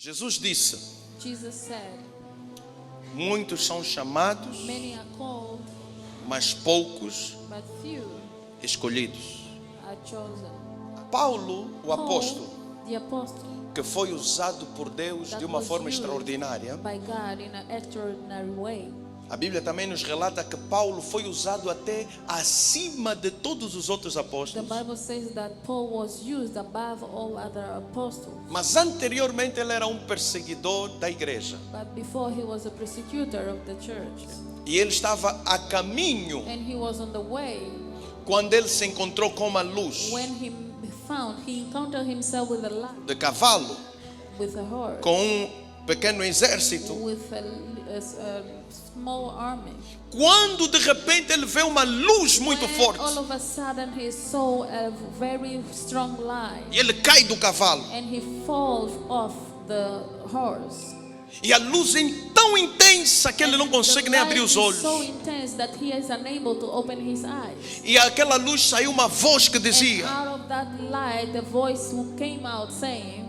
Jesus disse: Jesus said, muitos são chamados, many are called, mas poucos but few escolhidos. are chosen. Paulo, o Paul, apóstolo, the apostle, que foi usado por Deus that de uma was forma used extraordinária, by God in an extraordinary way. a Bíblia também nos relata que Paulo foi usado até acima de todos os outros The apóstolos. Bible says that Paul was used above all other apostles. Mas anteriormente ele era um perseguidor da igreja. But before he was a persecutor of the church. E ele estava a caminho And he was on the way quando ele se encontrou com uma luz when he encountered himself with a lion, de cavalo, with a horse, com um pequeno exército. with a small army. Quando de repente ele vê uma luz muito When forte all of a sudden he saw a very strong light, e ele cai do cavalo. and he falls off the horse. E a luz é tão intensa que ele não And consegue the nem light abrir os is olhos. so intense that he is unable to open his eyes. E aquela luz saiu uma voz que And dizia: out of that light, the voice who came out saying,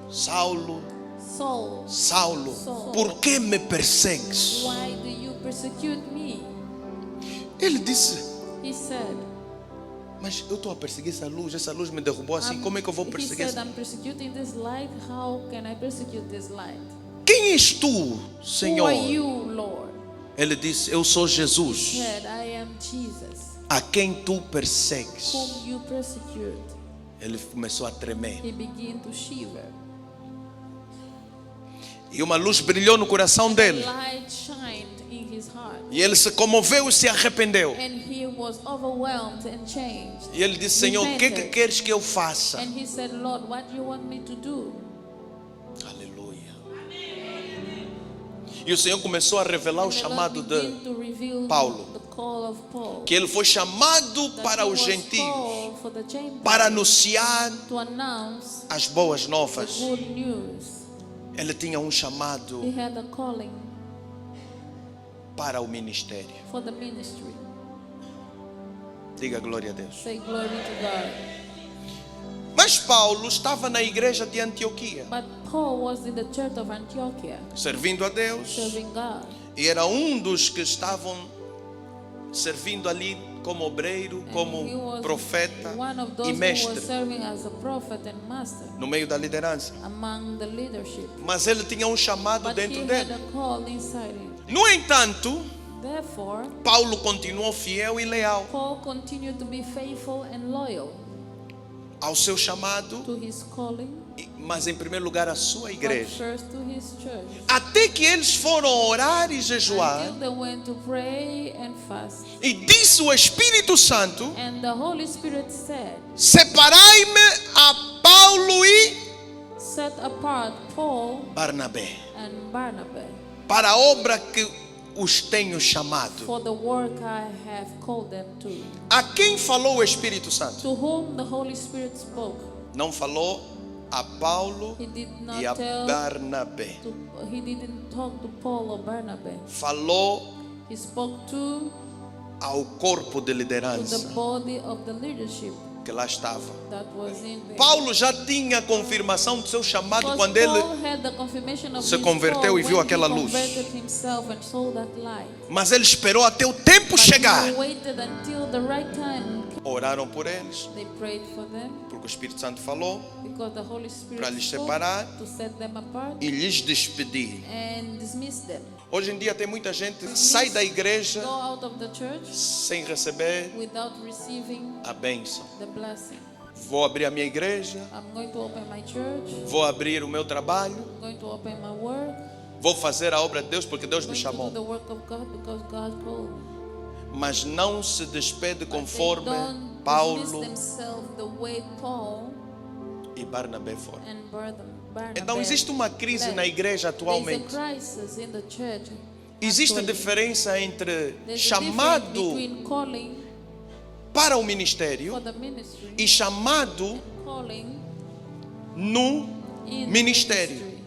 Saulo, Saul, Saulo, Saul, por que me persegues? why do you persecute me? Ele disse: He said, mas eu estou a perseguir essa luz me derrubou assim, como é que eu vou he perseguir? said, I'm persecuting this light. How can I persecute this light? Quem és tu, Who Senhor? are you, Lord? Ele disse: eu sou He Jesus, said, I am Jesus, a quem tu persegues. whom you persecute. Ele começou a tremer. He began to shiver. E uma luz brilhou no coração dele. Light shined in his heart. E ele se comoveu e se arrependeu. And he was overwhelmed and changed. E ele disse: Senhor, o que é que queres que eu faça? And he said, Lord, what do you want me to do? Aleluia. E o Senhor começou a revelar o And the Lord chamado began de to reveal Paulo. the call of Paul. que ele foi chamado That para he os was gentios, called for the Gentiles para anunciar to announce as boas the novas. good news. Ele tinha um chamado He had a calling para o ministério. for the ministry. Diga glória a Deus. Say glory to God. Mas Paulo estava na igreja de Antioquia, But Paul was in the church of Antiochia, servindo a Deus, serving God. e era um dos que estavam servindo ali como obreiro, And como he was profeta one of e those who was mestre serving as a prophet and master no meio da liderança. among the leadership. Mas ele tinha um chamado But dentro he dele. had a call inside him. No entanto, Therefore, Paulo continuou fiel e leal Paul continued to be faithful and loyal ao seu chamado, to his calling, mas em primeiro lugar à sua but igreja. first to his church. Até que eles foram orar e jejuar, Until they went to pray and fast. e disse o Espírito Santo: And the Holy Spirit said, separai-me a Paulo e set apart Paul Barnabé and Barnabas para a obra que os tenho chamado. for the work I have called them to. A quem falou o Espírito Santo? To whom the Holy Spirit spoke. Não falou a Paulo He did not e a tell Barnabé. he didn't talk to Paul or Barnabas. Falou He spoke to ao corpo de the liderança body of the leadership que lá estava. that was in there. Paulo já tinha a confirmação do seu chamado Because quando Paul ele, had the confirmation of se his converteu call e viu when aquela he luz. converted himself and saw that light. mas ele esperou até o tempo But chegar. he waited until the right time. Oraram por eles, They prayed for them porque o Espírito Santo falou, because the Holy Spirit para lhes spoke separar to set them apart e lhes despedir. and dismiss them. Hoje em dia tem muita gente que sai da igreja Go out of the church sem receber without receiving a bênção. the blessing. Vou abrir a minha igreja, I'm going to open my church. vou abrir o meu trabalho, I'm going to open my work. vou fazer a obra de Deus porque Deus I'm me going to do chamou. the work of God because God called me. Mas não se despede But they conforme don't dismiss Paulo themselves the way Paul e Barnabé foram. and Barnabas. Então existe uma crise na igreja There's atualmente. a crisis in the church. Existe actually. diferença entre There's a difference chamado between calling para o for ministério the ministry e chamado and calling no in ministério. ministry.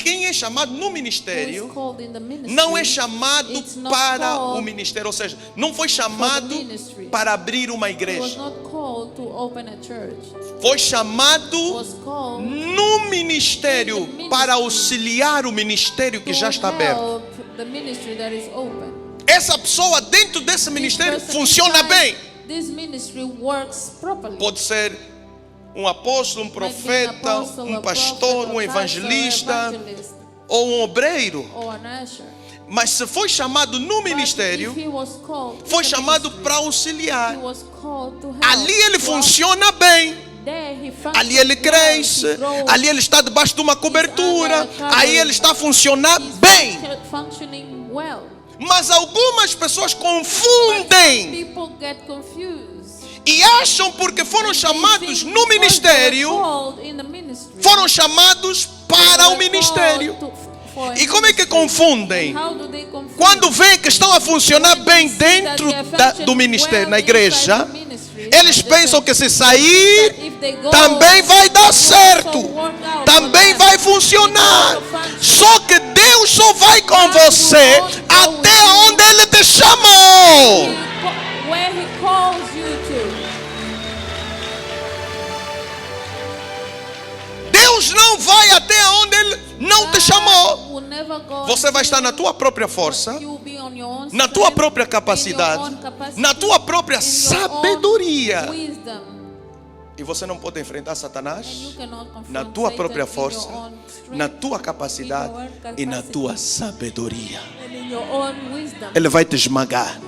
quem é chamado no who is ministério called in the ministry, não é chamado it's not para called o ministério, ou seja, não foi chamado ministry. para abrir uma He was igreja. not called to open a church. Foi He chamado was called no ministério para auxiliar o ministério que to já está aberto. help the ministry that is open. Essa pessoa dentro desse This ministério person funciona inside bem. This ministry works properly. Pode ser um apóstolo, um Might be an profeta, apostle, um a pastor, prophet, um a pastor, evangelista evangelist, ou um obreiro. or an usher. Mas se foi chamado no But ministério, if he was called in foi the chamado ministry, para he auxiliar. was called to help. Ali ele To funciona bem. There he functions Ali ele well, cresce. he grows, Ali ele está debaixo de uma cobertura. Aí ele está a funcionar he's bem. functioning well. Mas algumas pessoas confundem People get confused. e acham porque foram chamados no ministério, foram chamados para o ministério. E como é que confundem? Quando veem que estão a funcionar bem dentro do ministério, na igreja, eles pensam que se sair, também vai dar certo, também vai funcionar. Só que Deus só vai com você até onde Ele te chamou. Deus não vai até onde Ele não te chamou. Você vai estar na tua própria força, na tua própria capacidade, na tua própria sabedoria. E você não pode enfrentar Satanás na tua própria força, na tua capacidade e na tua sabedoria. Ele vai te esmagar.